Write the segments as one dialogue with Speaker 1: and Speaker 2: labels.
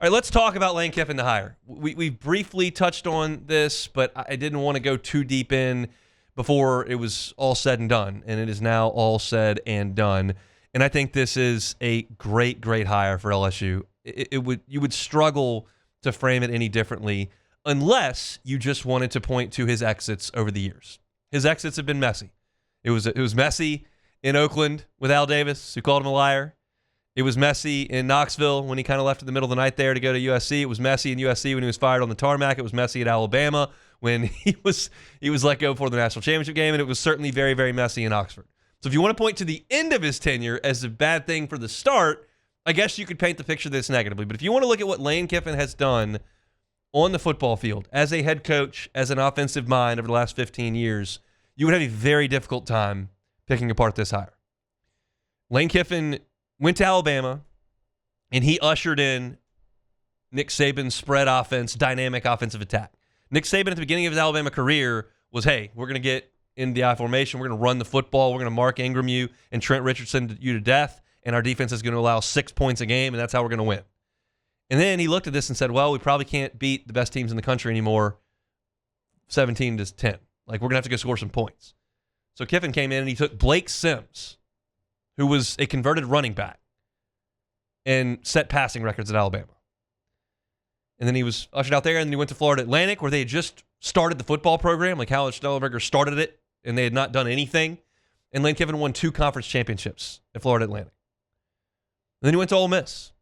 Speaker 1: All right, let's talk about Lane Kiffin, the hire. We briefly touched on this, but I didn't want to go too deep in before it was all said and done, and it is now all said and done. And I think this is a great, great hire for LSU. You would struggle to frame it any differently unless you just wanted to point to his exits over the years. His exits have been messy. It was messy in Oakland with Al Davis, who called him a liar. It was messy in Knoxville when he kind of left in the middle of the night there to go to USC. It was messy in USC when he was fired on the tarmac. It was messy at Alabama when he was let go for the national championship game, and it was certainly very, very messy in Oxford. So if you want to point to the end of his tenure as a bad thing for the start, I guess you could paint the picture this negatively. But if you want to look at what Lane Kiffin has done on the football field as a head coach, as an offensive mind over the last 15 years, you would have a very difficult time picking apart this hire. Lane Kiffin went to Alabama, and he ushered in Nick Saban's spread offense, dynamic offensive attack. Nick Saban at the beginning of his Alabama career was, hey, we're going to get in the I formation, we're going to run the football, we're going to Mark Ingram you and Trent Richardson you to death, and our defense is going to allow 6 points a game, and that's how we're going to win. And then he looked at this and said, well, we probably can't beat the best teams in the country anymore 17-10. Like, we're going to have to go score some points. So Kiffin came in and he took Blake Sims, who was a converted running back, and set passing records at Alabama. And then he was ushered out there, and then he went to Florida Atlantic, where they had just started the football program, like Howard Schnellenberger started it, and they had not done anything. And Lane Kiffin won 2 conference championships at Florida Atlantic. And then he went to Ole Miss.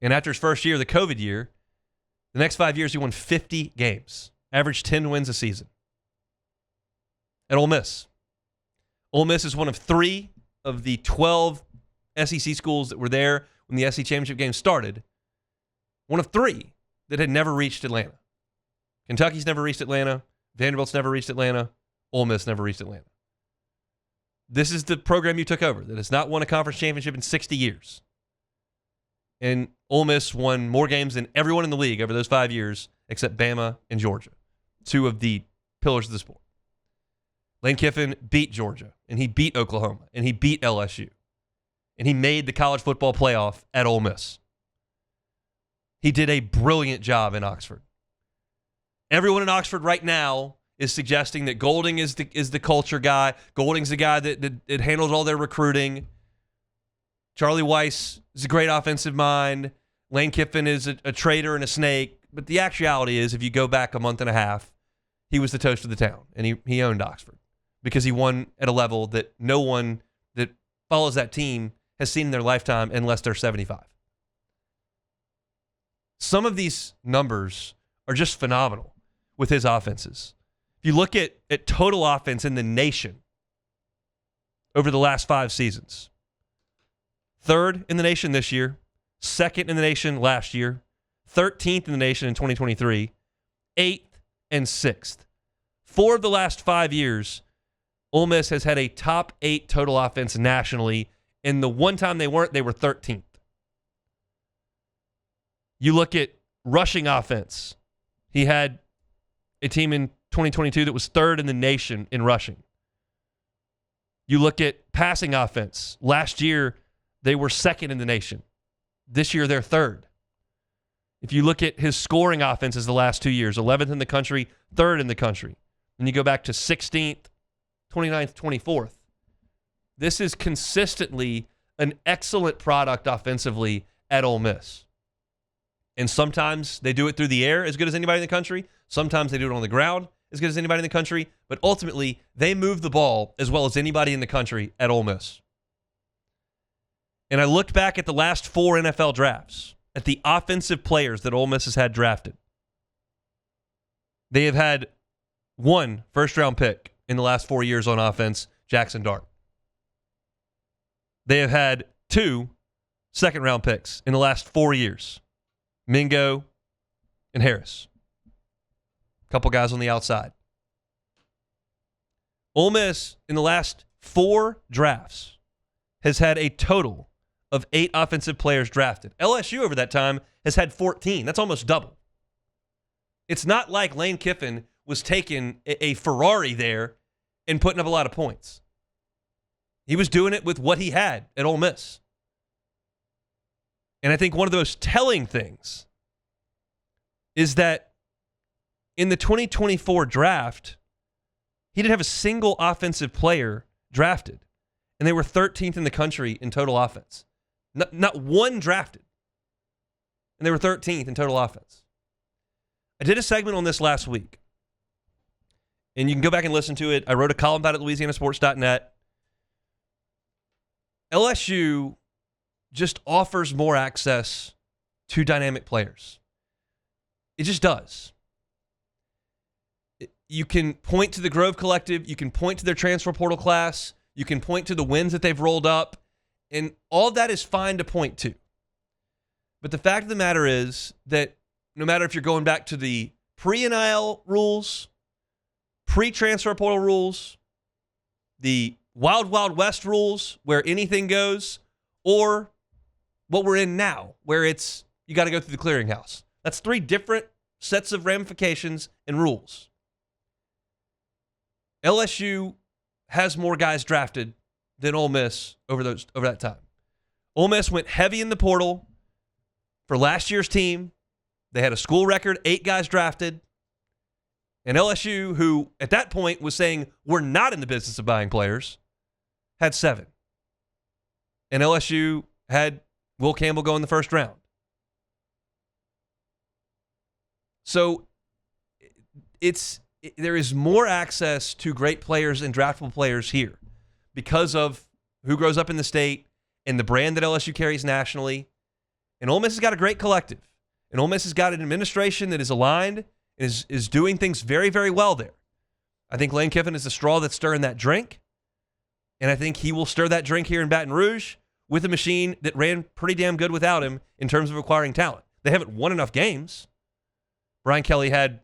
Speaker 1: And after his first year, the COVID year, the next 5 years he won 50 games, averaged 10 wins a season at Ole Miss. Ole Miss is one of 3 of the 12 SEC schools that were there when the SEC championship game started. One of 3 that had never reached Atlanta. Kentucky's never reached Atlanta. Vanderbilt's never reached Atlanta. Ole Miss never reached Atlanta. This is the program you took over that has not won a conference championship in 60 years. And Ole Miss won more games than everyone in the league over those 5 years except Bama and Georgia, 2 of the pillars of the sport. Lane Kiffin beat Georgia, and he beat Oklahoma, and he beat LSU, and he made the college football playoff at Ole Miss. He did a brilliant job in Oxford. Everyone in Oxford right now is suggesting that Golding is the culture guy. Golding's the guy that handles all their recruiting. Charlie Weiss is a great offensive mind. Lane Kiffin is a traitor and a snake. But the actuality is, if you go back a month and a half, he was the toast of the town, and he owned Oxford because he won at a level that no one that follows that team has seen in their lifetime unless they're 75. Some of these numbers are just phenomenal with his offenses. If you look at total offense in the nation over the last 5 seasons, 3rd in the nation this year, 2nd in the nation last year, 13th in the nation in 2023, 8th and 6th. 4 of the last 5 years, Ole Miss has had a top 8 total offense nationally, and the one time they weren't, they were 13th. You look at rushing offense. He had a team in 2022 that was 3rd in the nation in rushing. You look at passing offense. Last year, they were 2nd in the nation. This year, they're 3rd. If you look at his scoring offenses the last 2 years, 11th in the country, 3rd in the country. And you go back to 16th, 29th, 24th. This is consistently an excellent product offensively at Ole Miss. And sometimes they do it through the air as good as anybody in the country. Sometimes they do it on the ground as good as anybody in the country. But ultimately, they move the ball as well as anybody in the country at Ole Miss. And I looked back at the last 4 NFL drafts, at the offensive players that Ole Miss has had drafted. They have had 1 first-round pick in the last 4 years on offense, Jackson Dart. They have had 2 second-round picks in the last 4 years, Mingo and Harris. A couple guys on the outside. Ole Miss, in the last 4 drafts, has had a total of 8 offensive players drafted. LSU over that time has had 14. That's almost double. It's not like Lane Kiffin was taking a Ferrari there and putting up a lot of points. He was doing it with what he had at Ole Miss. And I think one of the most telling things is that in the 2024 draft, he didn't have a single offensive player drafted. And they were 13th in the country in total offense. Not one drafted. And they were 13th in total offense. I did a segment on this last week. And you can go back and listen to it. I wrote a column about it at LouisianaSports.net. LSU just offers more access to dynamic players. It just does. You can point to the Grove Collective. You can point to their transfer portal class. You can point to the wins that they've rolled up. And all of that is fine to point to. But the fact of the matter is that no matter if you're going back to the pre-NIL rules, pre-transfer portal rules, the Wild Wild West rules where anything goes, or what we're in now where it's you got to go through the clearinghouse. That's three different sets of ramifications and rules. LSU has more guys drafted than Ole Miss over that time. Ole Miss went heavy in the portal for last year's team. They had a school record, 8 guys drafted. And LSU, who at that point was saying, we're not in the business of buying players, had 7. And LSU had Will Campbell go in the first round. So there is more access to great players and draftable players here because of who grows up in the state and the brand that LSU carries nationally. And Ole Miss has got a great collective. And Ole Miss has got an administration that is aligned and is doing things very, very well there. I think Lane Kiffin is the straw that's stirring that drink. And I think he will stir that drink here in Baton Rouge with a machine that ran pretty damn good without him in terms of acquiring talent. They haven't won enough games. Brian Kelly had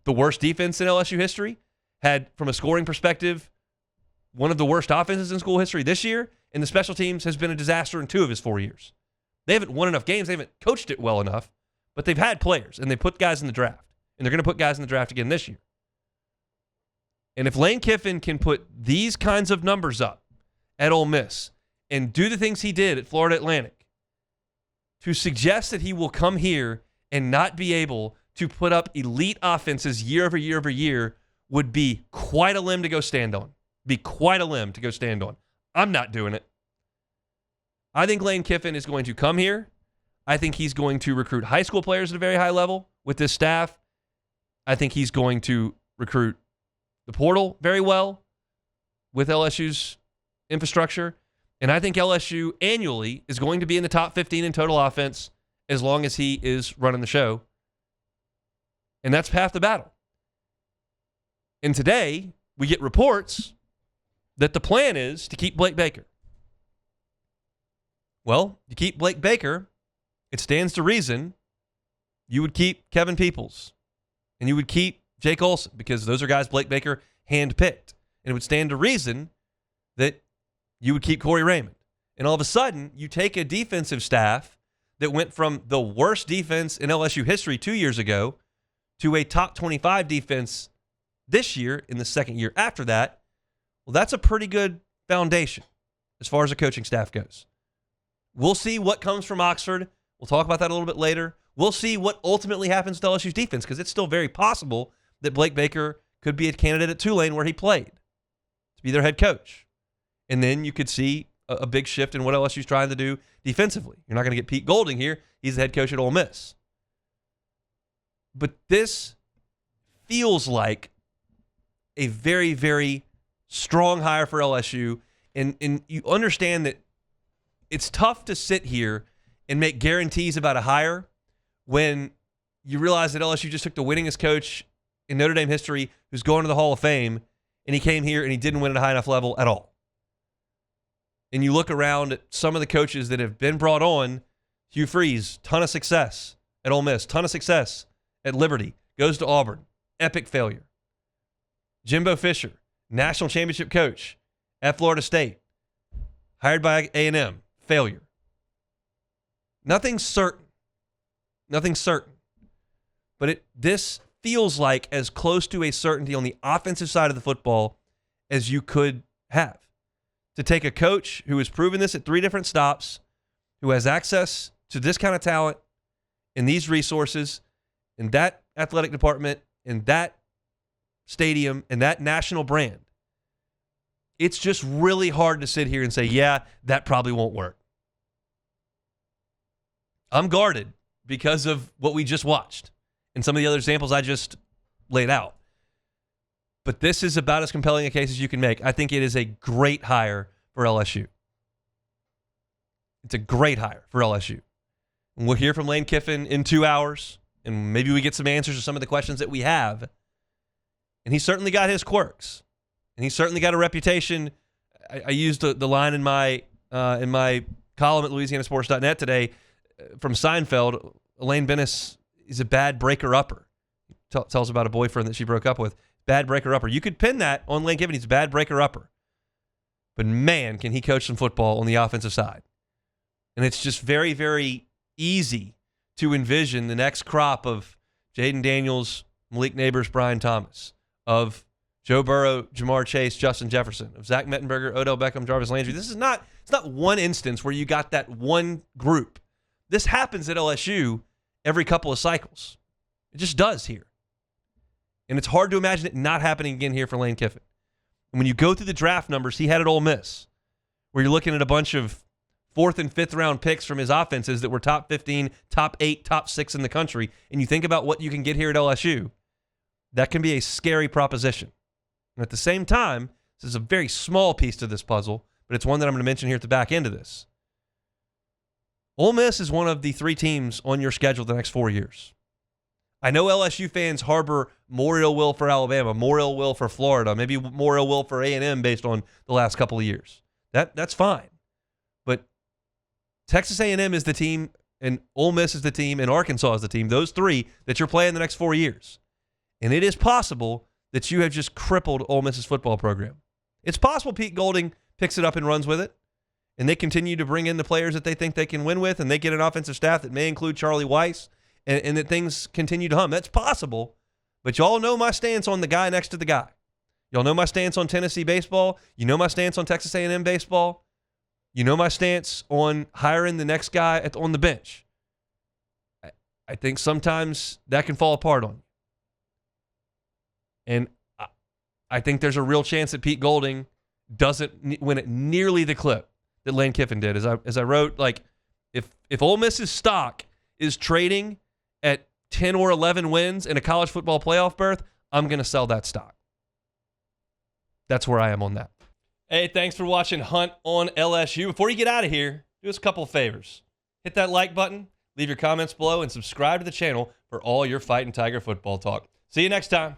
Speaker 1: the worst defense in LSU history, had, from a scoring perspective, one of the worst offenses in school history this year, and the special teams has been a disaster in 2 of his 4 years. They haven't won enough games. They haven't coached it well enough, but they've had players, and they put guys in the draft, and they're going to put guys in the draft again this year. And if Lane Kiffin can put these kinds of numbers up at Ole Miss and do the things he did at Florida Atlantic to suggest that he will come here and not be able to put up elite offenses year over year over year would be quite a limb to go stand on. Be quite a limb to go stand on. I'm not doing it. I think Lane Kiffin is going to come here. I think he's going to recruit high school players at a very high level with this staff. I think he's going to recruit the portal very well with LSU's infrastructure. And I think LSU annually is going to be in the top 15 in total offense as long as he is running the show. And that's half the battle. And today, we get reports that the plan is to keep Blake Baker. Well, to keep Blake Baker, it stands to reason you would keep Kevin Peoples and you would keep Jake Olson because those are guys Blake Baker handpicked. And it would stand to reason that you would keep Corey Raymond. And all of a sudden, you take a defensive staff that went from the worst defense in LSU history 2 years ago to a top 25 defense this year in the second year after that. Well, that's a pretty good foundation as far as the coaching staff goes. We'll see what comes from Oxford. We'll talk about that a little bit later. We'll see what ultimately happens to LSU's defense because it's still very possible that Blake Baker could be a candidate at Tulane where he played to be their head coach. And then you could see a big shift in what LSU's trying to do defensively. You're not going to get Pete Golding here. He's the head coach at Ole Miss. But this feels like a very, very strong hire for LSU. And you understand that it's tough to sit here and make guarantees about a hire when you realize that LSU just took the winningest coach in Notre Dame history who's going to the Hall of Fame, and he came here and he didn't win at a high enough level at all. And you look around at some of the coaches that have been brought on. Hugh Freeze, ton of success at Ole Miss, ton of success at Liberty, goes to Auburn, epic failure. Jimbo Fisher, national championship coach at Florida State, hired by A&M, failure. Nothing's certain. Nothing's certain. But this feels like as close to a certainty on the offensive side of the football as you could have. To take a coach who has proven this at 3 different stops, who has access to this kind of talent and these resources and that athletic department and that stadium and that national brand, it's just really hard to sit here and say, yeah, that probably won't work. I'm guarded because of what we just watched and some of the other examples I just laid out. But this is about as compelling a case as you can make. I think it is a great hire for LSU. It's a great hire for LSU. And we'll hear from Lane Kiffin in 2 hours, and maybe we get some answers to some of the questions that we have. And he's certainly got his quirks. And he's certainly got a reputation. I used the line in my column at LouisianaSports.net today from Seinfeld. Elaine Bennis is a bad breaker-upper. Tells about a boyfriend that she broke up with. Bad breaker-upper. You could pin that on Lane Kiffin. He's a bad breaker-upper. But man, can he coach some football on the offensive side. And it's just very, very easy to envision the next crop of Jaden Daniels, Malik Neighbors, Brian Thomas, of Joe Burrow, Jamar Chase, Justin Jefferson, of Zach Mettenberger, Odell Beckham, Jarvis Landry. It's not one instance where you got that one group. This happens at LSU every couple of cycles. It just does here. And it's hard to imagine it not happening again here for Lane Kiffin. And when you go through the draft numbers he had at Ole Miss, where you're looking at a bunch of 4th and 5th round picks from his offenses that were top 15, top 8, top 6 in the country, and you think about what you can get here at LSU, that can be a scary proposition. And at the same time, this is a very small piece to this puzzle, but it's one that I'm going to mention here at the back end of this. Ole Miss is one of the 3 teams on your schedule the next 4 years. I know LSU fans harbor more ill will for Alabama, more ill will for Florida, maybe more ill will for A&M based on the last couple of years. That's fine. But Texas A&M is the team, and Ole Miss is the team, and Arkansas is the team, those 3 that you're playing the next 4 years. And it is possible that you have just crippled Ole Miss's football program. It's possible Pete Golding picks it up and runs with it, and they continue to bring in the players that they think they can win with, and they get an offensive staff that may include Charlie Weiss, and that things continue to hum. That's possible, but y'all know my stance on the guy next to the guy. Y'all know my stance on Tennessee baseball. You know my stance on Texas A&M baseball. You know my stance on hiring the next guy on the bench. I think sometimes that can fall apart on you. And I think there's a real chance that Pete Golding doesn't win at nearly the clip that Lane Kiffin did. As I wrote, like, if Ole Miss's stock is trading at 10 or 11 wins in a college football playoff berth, I'm going to sell that stock. That's where I am on that. Hey, thanks for watching Hunt on LSU. Before you get out of here, do us a couple of favors. Hit that like button, leave your comments below, and subscribe to the channel for all your Fighting Tiger football talk. See you next time.